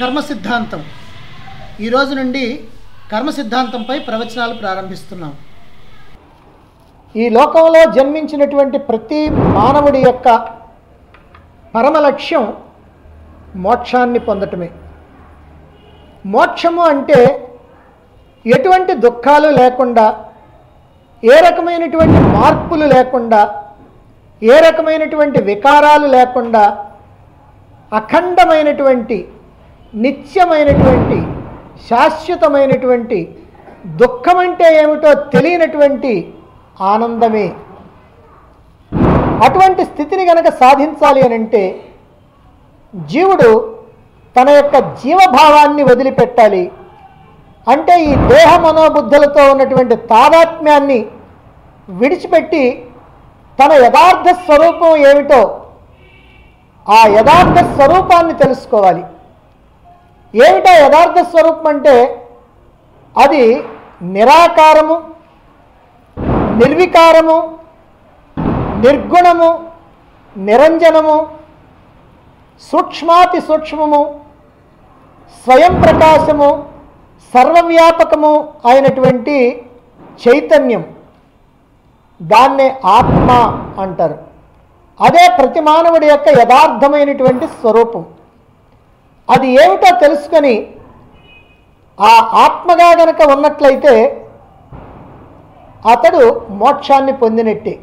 కర్మ సిద్ధాంతం ఈ రోజు నుండి కర్మ సిద్ధాంతంపై ప్రవచనాలు ప్రారంభిస్తున్నాం. ఈ లోకంలో జన్మించినటువంటి ప్రతి మానవుడి యొక్క పరమ లక్ష్యం మోక్షాన్ని పొందటమే. మోక్షము అంటే ఎటువంటి దుఃఖాలు లేకుండా, ఏ రకమైనటువంటి మార్పులు లేకుండా, ఏ రకమైనటువంటి వికారాలు లేకుండా అఖండమైనటువంటి, నిత్యమైనటువంటి, శాశ్వతమైనటువంటి, దుఃఖం అంటే ఏమిటో తెలియనటువంటి ఆనందమే. అటువంటి స్థితిని గనక సాధించాలి అని అంటే జీవుడు తన యొక్క జీవభావాన్ని వదిలిపెట్టాలి. అంటే ఈ దేహ మనోబుద్ధులతో ఉన్నటువంటి తాదాత్మ్యాన్ని విడిచిపెట్టి తన యథార్థ స్వరూపం ఏమిటో ఆ యథార్థ స్వరూపాన్ని తెలుసుకోవాలి. ఏమిటో యథార్థ స్వరూపం అంటే అది నిరాకారము, నిర్వికారము, నిర్గుణము, నిరంజనము, సూక్ష్మాతి సూక్ష్మము, స్వయం ప్రకాశము, సర్వవ్యాపకము అయినటువంటి చైతన్యం. దాన్నే ఆత్మ అంటారు. అదే ప్రతి మానవుడి యొక్క యథార్థమైనటువంటి స్వరూపం. అది ఏమిటో తెలుసుకొని ఆ ఆత్మగా గనక ఉన్నట్లయితే అతడు మోక్షాన్ని పొందినట్టే.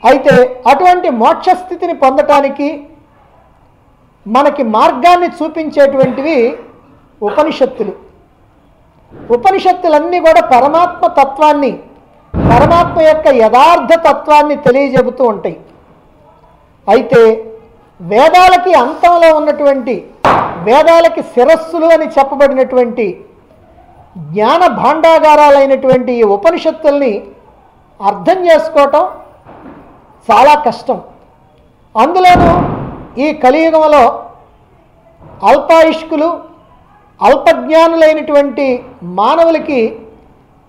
అయితే అటువంటి మోక్ష స్థితిని పొందటానికి మనకి మార్గాన్ని చూపించేటువంటివి ఉపనిషత్తులు. ఉపనిషత్తులన్నీ కూడా పరమాత్మ తత్వాన్ని, పరమాత్మ యొక్క యథార్థ తత్వాన్ని తెలియజెబుతూ ఉంటాయి. అయితే వేదాలకి అంతంలో ఉన్నటువంటి, వేదాలకి శిరస్సులు అని చెప్పబడినటువంటి జ్ఞాన భాండాగారాలైనటువంటి ఈ ఉపనిషత్తుల్ని అర్థం చేసుకోవటం చాలా కష్టం. అందులోనూ ఈ కలియుగంలో అల్పాయుష్కులు, అల్పజ్ఞానులైనటువంటి మానవులకి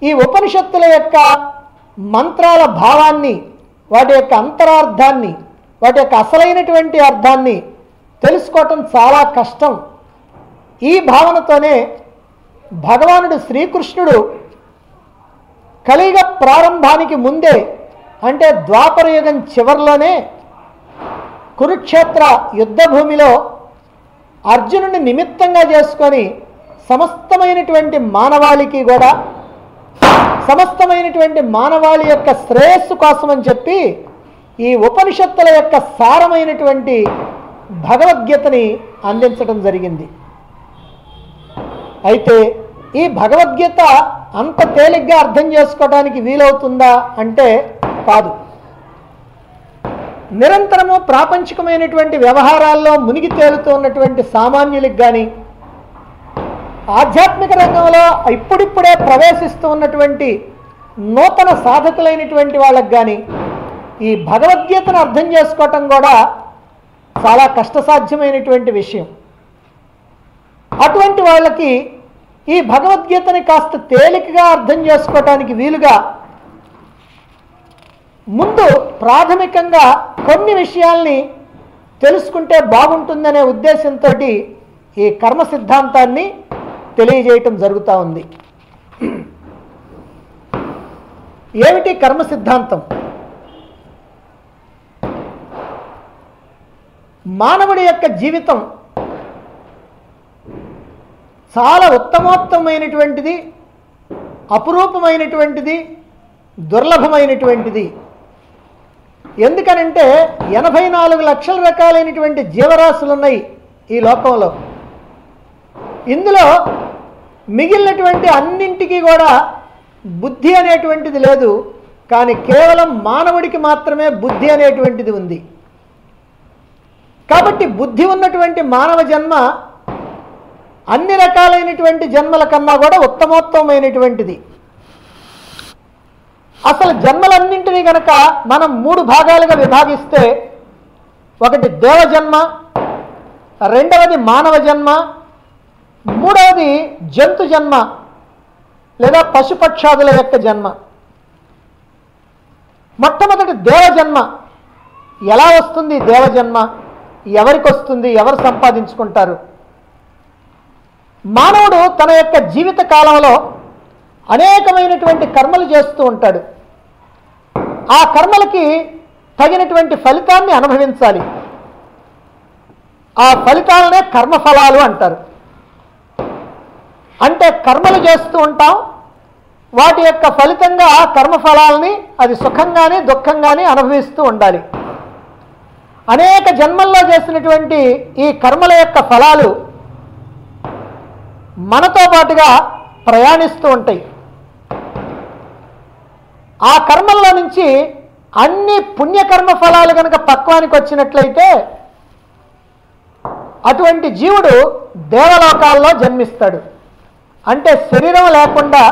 ఈ ఉపనిషత్తుల యొక్క మంత్రాల భావాన్ని, వాటి యొక్క అంతరార్థాన్ని, వాటి యొక్క అసలైనటువంటి అర్థాన్ని తెలుసుకోవటం చాలా కష్టం. ఈ భావనతోనే భగవానుడు శ్రీకృష్ణుడు కలియుగ ప్రారంభానికి ముందే, అంటే ద్వాపర యుగం చివరిలోనే కురుక్షేత్ర యుద్ధభూమిలో అర్జునుడిని నిమిత్తంగా చేసుకొని సమస్తమైనటువంటి మానవాళికి కూడా, సమస్తమైనటువంటి మానవాళి యొక్క శ్రేయస్సు కోసం అని చెప్పి ఈ ఉపనిషత్తుల యొక్క సారమైనటువంటి భగవద్గీతని అందించడం జరిగింది. అయితే ఈ భగవద్గీత అంత తేలిగ్గా అర్థం చేసుకోవడానికి వీలవుతుందా అంటే కాదు. నిరంతరము ప్రాపంచికమైనటువంటి వ్యవహారాల్లో మునిగి తేలుతూ ఉన్నటువంటి సామాన్యులకు కానీ, ఆధ్యాత్మిక రంగంలో ఇప్పుడిప్పుడే ప్రవేశిస్తూ ఉన్నటువంటి నూతన సాధకులైనటువంటి వాళ్ళకు కానీ ఈ భగవద్గీతను అర్థం చేసుకోవటం కూడా చాలా కష్టసాధ్యమైనటువంటి విషయం. అటువంటి వాళ్ళకి ఈ భగవద్గీతని కాస్త తేలికగా అర్థం చేసుకోవటానికి వీలుగా ముందు ప్రాథమికంగా కొన్ని విషయాల్ని తెలుసుకుంటే బాగుంటుందనే ఉద్దేశంతో ఈ కర్మ సిద్ధాంతాన్ని తెలియజేయటం జరుగుతూ ఉంది. ఏమిటి కర్మ సిద్ధాంతం? మానవుడి యొక్క జీవితం చాలా ఉత్తమోత్తమైనటువంటిది, అపురూపమైనటువంటిది, దుర్లభమైనటువంటిది. ఎందుకనంటే 84 లక్షల రకాలైనటువంటి జీవరాశులు ఉన్నాయి ఈ లోకంలో. ఇందులో మిగిలినటువంటి అన్నింటికీ కూడా బుద్ధి అనేటువంటిది లేదు, కానీ కేవలం మానవుడికి మాత్రమే బుద్ధి అనేటువంటిది ఉంది. కాబట్టి బుద్ధి ఉన్నటువంటి మానవ జన్మ అన్ని రకాలైనటువంటి జన్మల కన్నా కూడా ఉత్తమోత్తమైనటువంటిది. అసలు జన్మలన్నింటినీ కనుక మనం 3 భాగాలుగా విభాగిస్తే, ఒకటి దేవజన్మ, రెండవది మానవ జన్మ, మూడవది జంతు జన్మ లేదా పశుపక్షాదుల యొక్క జన్మ. మొట్టమొదటి దేవజన్మ. ఎలా వస్తుంది దేవజన్మ? ఎవరికి వస్తుంది, ఎవరు సంపాదించుకుంటారు? మానవుడు తన యొక్క జీవిత కాలంలో అనేకమైనటువంటి కర్మలు చేస్తూ ఉంటాడు. ఆ కర్మలకి తగినటువంటి ఫలితాన్ని అనుభవించాలి. ఆ ఫలితాలనే కర్మఫలాలు అంటారు. అంటే కర్మలు చేస్తూ ఉంటాం, వాటి యొక్క ఫలితంగా కర్మఫలాలని అది సుఖంగానే దుఃఖంగానే అనుభవిస్తూ ఉండాలి. అనేక జన్మల్లో చేసినటువంటి ఈ కర్మల యొక్క ఫలాలు మనతో పాటుగా ప్రయాణిస్తూ ఉంటాయి. ఆ కర్మల్లో నుంచి అన్ని పుణ్యకర్మ ఫలాలు కనుక పక్వానికి వచ్చినట్లయితే అటువంటి జీవుడు దేవలోకాల్లో జన్మిస్తాడు. అంటే శరీరం లేకుండా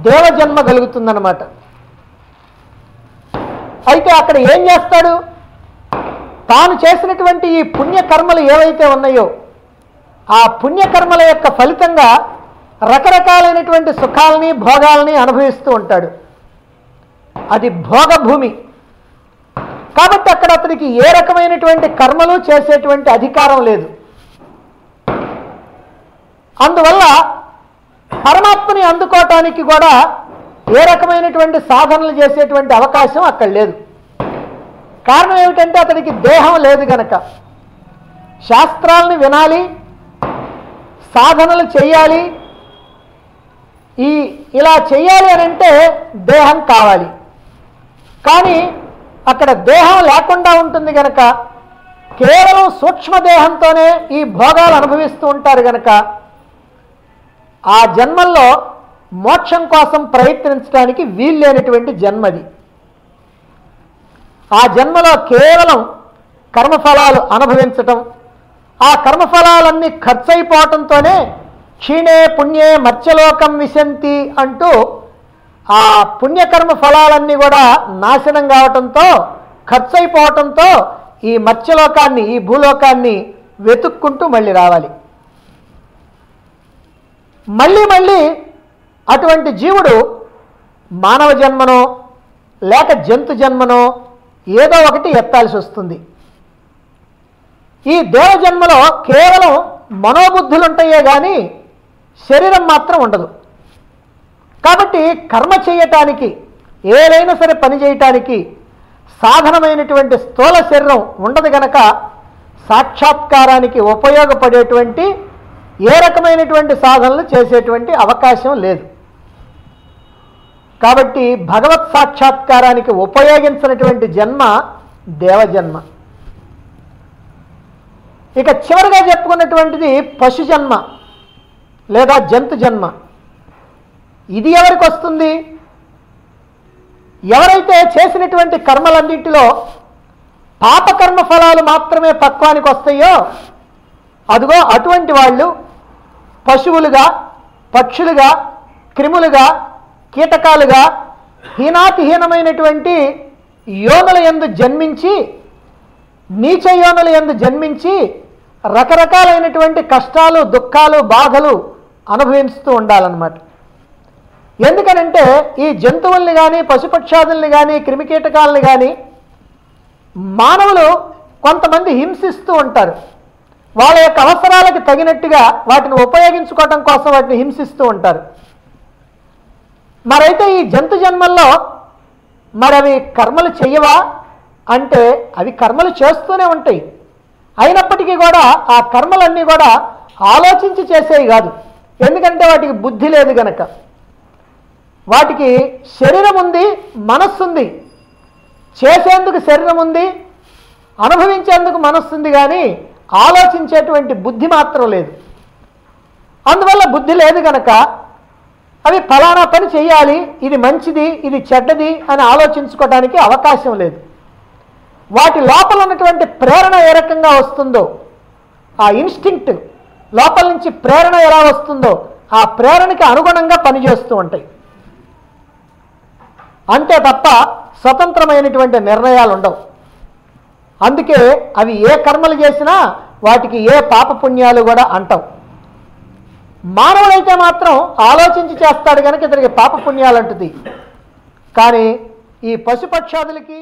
దేవజన్మ కలుగుతుందన్నమాట. అయితే అక్కడ ఏం చేస్తాడు? తాను చేసినటువంటి ఈ పుణ్యకర్మలు ఏవైతే ఉన్నాయో ఆ పుణ్యకర్మల యొక్క ఫలితంగా రకరకాలైనటువంటి సుఖాలని భోగాల్ని అనుభవిస్తూ ఉంటాడు. అది భోగభూమి. కాబట్టి అక్కడ అతనికి ఏ రకమైనటువంటి కర్మలు చేసేటువంటి అధికారం లేదు. అందువల్ల పరమాత్మని అందుకోవటానికి కూడా ఏ రకమైనటువంటి సాధనలు చేసేటువంటి అవకాశం అక్కడ లేదు. కారణం ఏమిటంటే అతనికి దేహం లేదు గనక. శాస్త్రాలని వినాలి, సాధనలు చేయాలి. ఇలా చేయాలి అని అంటే దేహం కావాలి. కానీ అక్కడ దేహం లేకుండా ఉంటుంది గనక కేవలం సూక్ష్మదేహంతోనే ఈ భోగాలు అనుభవిస్తూ ఉంటారు గనక ఆ జన్మల్లో మోక్షం కోసం ప్రయత్నించడానికి వీల్లేనటువంటి జన్మది. ఆ జన్మలో కేవలం కర్మఫలాలు అనుభవించటం, ఆ కర్మఫలాలన్నీ ఖర్చు అయిపోవటంతోనే క్షీణే పుణ్యే మత్స్యలోకం విశంతి అంటూ ఆ పుణ్యకర్మ ఫలాలన్నీ కూడా నాశనం కావటంతో, ఖర్చు అయిపోవటంతో ఈ మత్స్యలోకాన్ని, ఈ భూలోకాన్ని వెతుక్కుంటూ మళ్ళీ రావాలి. మళ్ళీ అటువంటి జీవుడు మానవ జన్మనో లేక జంతు జన్మనో ఏదో ఒకటి ఎత్తాల్సి వస్తుంది. ఈ దేవజన్మలో కేవలం మనోబుద్ధులు ఉంటాయే కానీ శరీరం మాత్రం ఉండదు. కాబట్టి కర్మ చేయటానికి, ఏదైనా సరే పని చేయటానికి సాధనమైనటువంటి స్థూల శరీరం ఉండదు గనక సాక్షాత్కారానికి ఉపయోగపడేటువంటి ఏ రకమైనటువంటి సాధనలు చేసేటువంటి అవకాశం లేదు. కాబట్టి భగవత్ సాక్షాత్కారానికి ఉపయోగించినటువంటి జన్మ దేవజన్మ. ఇక చివరిగా చెప్పుకున్నటువంటిది పశు జన్మ లేదా జంతు జన్మ. ఇది ఎవరికి వస్తుంది? ఎవరైతే చేసినటువంటి కర్మలన్నింటిలో పాపకర్మ ఫలాలు మాత్రమే పక్వానికి వస్తాయో అదిగో అటువంటి వాళ్ళు పశువులుగా, పక్షులుగా, క్రిములుగా, కీటకాలుగా హీనాతిహీనమైనటువంటి యోనుల యందు జన్మించి, నీచ యోనుల యందు జన్మించి రకరకాలైనటువంటి కష్టాలు, దుఃఖాలు, బాధలు అనుభవిస్తూ ఉండాలన్నమాట. ఎందుకనంటే ఈ జంతువుల్ని కానీ, పశుపక్షాదుల్ని కానీ, క్రిమికీటకాలని కానీ మానవులు కొంతమంది హింసిస్తూ ఉంటారు. వాళ్ళ యొక్క అవసరాలకు తగినట్టుగా వాటిని ఉపయోగించుకోవటం కోసం వాటిని హింసిస్తూ ఉంటారు. మరైతే ఈ జంతు జన్మల్లో మరి అవి కర్మలు చెయ్యవా అంటే అవి కర్మలు చేస్తూనే ఉంటాయి. అయినప్పటికీ కూడా ఆ కర్మలన్నీ కూడా ఆలోచించి చేసేవి కాదు. ఎందుకంటే వాటికి బుద్ధి లేదు గనక. వాటికి శరీరం ఉంది, మనస్సు ఉంది. చేసేందుకు శరీరం ఉంది, అనుభవించేందుకు మనస్సు ఉంది, కానీ ఆలోచించేటువంటి బుద్ధి మాత్రం లేదు. అందువల్ల బుద్ధి లేదు గనక అవి ఫలానా పని చేయాలి, ఇది మంచిది, ఇది చెడ్డది అని ఆలోచించుకోవడానికి అవకాశం లేదు. వాటి లోపల ఉన్నటువంటి ప్రేరణ ఏ రకంగా వస్తుందో, ఆ ఇన్స్టింక్ట్ లోపల నుంచి ప్రేరణ ఎలా వస్తుందో ఆ ప్రేరణకి అనుగుణంగా పనిచేస్తూ ఉంటాయి. అంతే తప్ప స్వతంత్రమైనటువంటి నిర్ణయాలు ఉండవు. అందుకే అవి ఏ కర్మలు చేసినా వాటికి ఏ పాపపుణ్యాలు కూడా అంటవు. మానవుడైతే మాత్రం ఆలోచించి చేస్తాడు కనుక ఇతనికి పాపపుణ్యాలు అంటుంది. కానీ ఈ పశుపక్షాదులకి